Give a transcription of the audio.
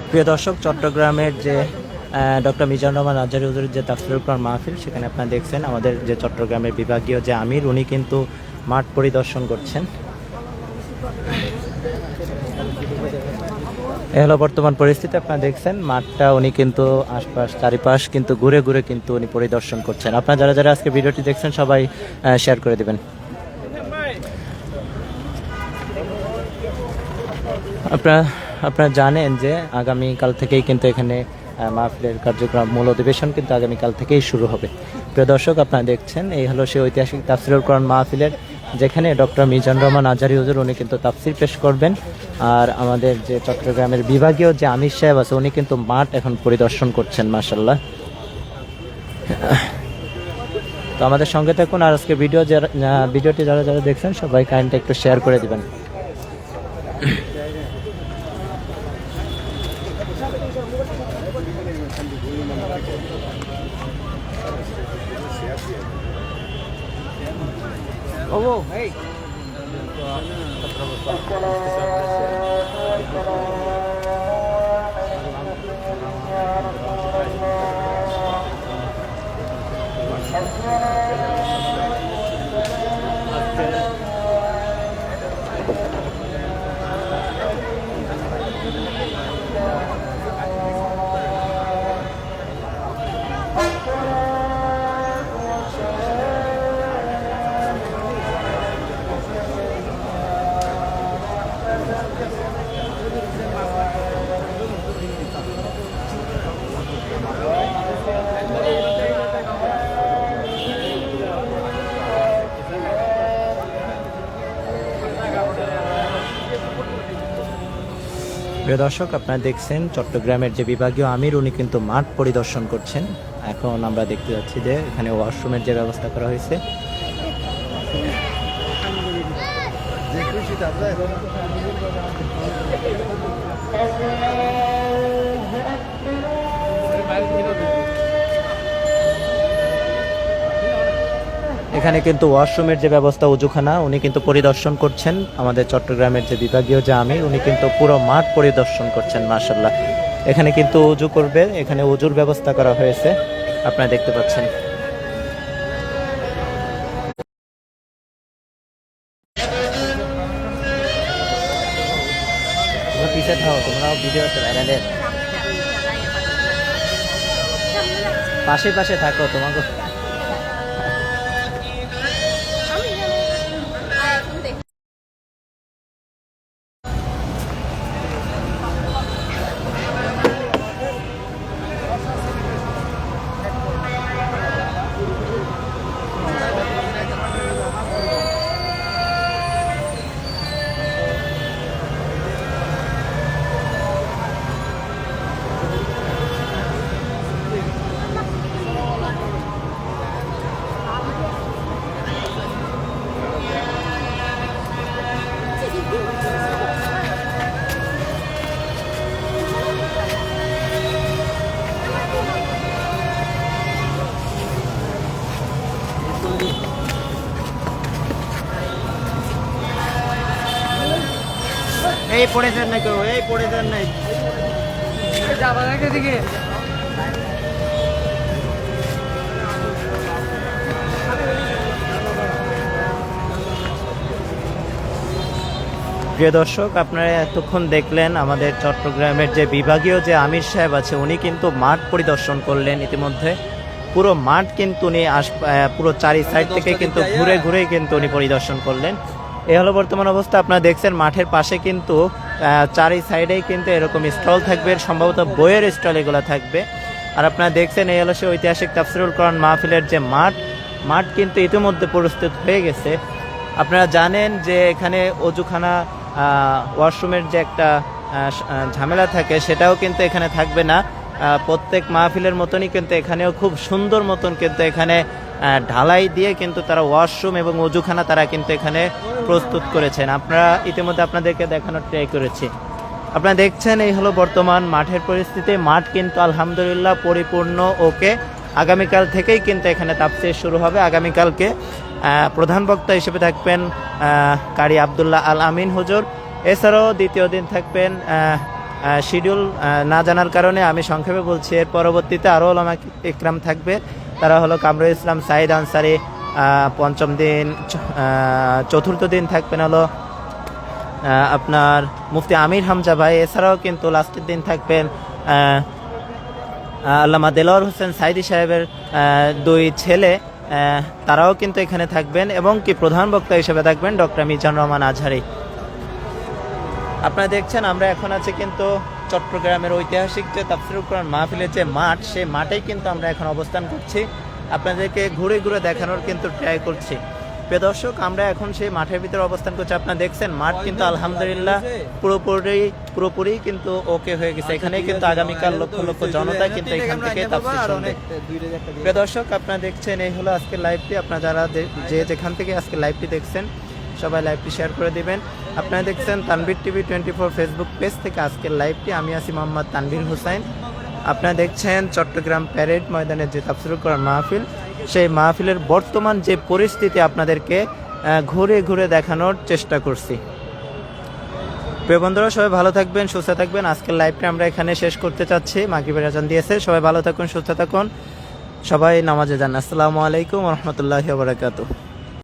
প্রিয় দর্শক, চট্টগ্রামের যে ডক্টর মিজানুর রহমান আজহারী হুজুরের যে তাফসীরুল কোরআন মাহফিল, সেখানে আপনারা দেখছেন আমাদের যে চট্টগ্রামের বিভাগীয় যে আমির, উনি কিন্তু মাঠ পরিদর্শন করছেন। এ হলো বর্তমান পরিস্থিতি। আপনারা দেখছেন মাঠটা উনি কিন্তু আশপাশ চারিপাশ কিন্তু ঘুরে ঘুরে কিন্তু উনি পরিদর্শন করছেন। আপনারা যারা যারা আজকে ভিডিওটি দেখছেন সবাই শেয়ার করে দেবেন। আপনারা জানেন যে আগামীকাল থেকেই কিন্তু এখানে মাহফিলের কার্যক্রম, মূল অধিবেশন কিন্তু আগামীকাল থেকেই শুরু হবে। প্রিয় দর্শক, আপনারা দেখছেন এই হলো সেই ঐতিহাসিক তাফসীরুল কোরআন মাহফিলের, যেখানে ডক্টর মিজানুর রহমান আজহারী হুজুর উনি কিন্তু তাফসীর পেশ করবেন। আর আমাদের যে চট্টগ্রামের বিভাগীয় যে আমির সাহেব আছে, উনি কিন্তু মাঠ এখন পরিদর্শন করছেন। মাশাআল্লাহ। তো আমাদের সঙ্গে থাকুন, আর আজকে ভিডিওটি যারা যারা দেখছেন সবাই কাইন্ডলি একটু শেয়ার করে দিবেন। প্রিয় দর্শক, আপনারা দেখছেন চট্টগ্রামের যে বিভাগীয় আমির, উনি কিন্তু মাঠ পরিদর্শন করছেন। এখন আমরা দেখতে যাচ্ছি যে এখানে ওয়াশরুমের যে ব্যবস্থা করা হয়েছে। এখানে কিন্তু ওয়াশরুমের যে ব্যবস্থা, উজুখানা, উনি কিন্তু পরিদর্শন করছেন। আমাদের চট্টগ্রামের যে বিভাগীয় যে আমির, উনি কিন্তু পুরো মাঠ পরিদর্শন করছেন। মাশাআল্লাহ। এখানে কিন্তু উজু করবে, এখানে উজুর ব্যবস্থা করা হয়েছে, আপনারা দেখতে পাচ্ছেন। তোমরা পিছিয়ে থাকো, তোমরাও ভিডিও পাশে পাশে থাকো তোমাকে। এই পড়ে যান না কেউ, এই পড়ে যান নাই। প্রিয় দর্শক, আপনারা এতক্ষণ দেখলেন আমাদের চট্টগ্রামের যে বিভাগীয় যে আমির সাহেব আছে, উনি কিন্তু মাঠ পরিদর্শন করলেন। ইতিমধ্যে পুরো মাঠ কিন্তু উনি পুরো চারি সাইড থেকে কিন্তু ঘুরে ঘুরে কিন্তু উনি পরিদর্শন করলেন। এ হলো বর্তমান অবস্থা। আপনারা দেখছেন মাঠের পাশে কিন্তু চারি সাইডেই কিন্তু এরকম স্টল থাকবে, সম্ভবত বইয়ের স্টল এগুলো থাকবে। আর আপনারা দেখছেন এই হলো সে ঐতিহাসিক তাফসীরুল কোরআন মাহফিলের যে মাঠ কিন্তু ইতিমধ্যে প্রস্তুত হয়ে গেছে। আপনারা জানেন যে এখানে অজুখানা, ওয়াশরুমের যে একটা ঝামেলা থাকে, সেটাও কিন্তু এখানে থাকবে না। প্রত্যেক মাহফিলের মতনই কিন্তু এখানেও খুব সুন্দর মতন কিন্তু এখানে ঢালাই দিয়ে কিন্তু তারা ওয়াশরুম এবং অজুখানা তারা কিন্তু এখানে প্রস্তুত করেছেন। আপনারা ইতিমধ্যে আপনাদেরকে দেখানোর ট্রাই করেছি। আপনারা দেখছেন এই হলো বর্তমান মাঠের পরিস্থিতি। মাঠ কিন্তু আলহামদুলিল্লাহ পরিপূর্ণ ওকে। আগামীকাল থেকেই কিন্তু এখানে তাফসীর শুরু হবে। আগামীকালকে প্রধান বক্তা হিসেবে থাকবেন কারি আব্দুল্লাহ আল আমিন হুজুর। এছাড়াও দ্বিতীয় দিন থাকবেন শিডিউল না জানার কারণে আমি সংক্ষেপে বলছি। এর পরবর্তীতে আরও ওলামা ইকরাম থাকবে, তারা হলো কামরুল ইসলাম সাইদ আনসারি, পঞ্চম দিন। চতুর্থ দিন থাকবেন হলো আপনার মুফতি আমির হামজা ভাই। এছাড়াও কিন্তু লাস্টের দিন থাকবেন আল্লামা দেলোয়ার হোসেন সাইদি সাহেবের দুই ছেলে, তারাও কিন্তু এখানে থাকবেন, এবং কি প্রধান বক্তা হিসেবে থাকবেন ডক্টর মিজানুর রহমান আজহারি। আপনারা দেখছেন আমরা এখন আছি কিন্তু চট্টগ্রামের ঐতিহাসিক যে তাফসীরুল কোরআন মাহফিলের যে মাঠ, সেই মাঠেই কিন্তু আমরা এখন অবস্থান করছি, আপনাদেরকে ঘুরে ঘুরে দেখানোর কিন্তু ট্রাই করছি। প্রিয় দর্শক, আমরা এখন সেই মাঠের ভিতরে অবস্থান করছি। আপনারা দেখছেন মাঠ কিন্তু আলহামদুলিল্লাহ পুরোপুরি কিন্তু ওকে হয়ে গেছে। এখানেই কিন্তু আগামীকাল লক্ষ লক্ষ জনতা কিন্তু এখান থেকে তাফসীর শুনবে। প্রিয় দর্শক, আপনারা দেখছেন এই হলো আজকের লাইভটি। আপনারা যারা যেখান থেকে আজকে লাইভটি দেখছেন সবাই লাইভটি শেয়ার করে দিবেন। আপনারা দেখছেন তানভীর টিভি 24 ফেসবুক পেজ থেকে আজকের লাইভটি। আমি আছি মোহাম্মদ তানভীর হোসেন। আপনারা দেখছেন চট্টগ্রাম প্যারেড ময়দানের যে তাফসীরুল কোরআন মাহফিল, সেই মাহফিলের বর্তমান যে পরিস্থিতি আপনাদেরকে ঘুরে ঘুরে দেখানোর চেষ্টা করছি। প্রিয় বন্ধুরা, সবাই ভালো থাকবেন, সুস্থ থাকবেন। আজকের লাইভটা আমরা এখানে শেষ করতে চাচ্ছি। মাগরিবের আজান দিয়েছে। সবাই ভালো থাকুন, সুস্থ থাকুন, সবাই নামাজে যান। আসসালামু আলাইকুম ওয়া রাহমাতুল্লাহি ওয়া বারাকাতুহু।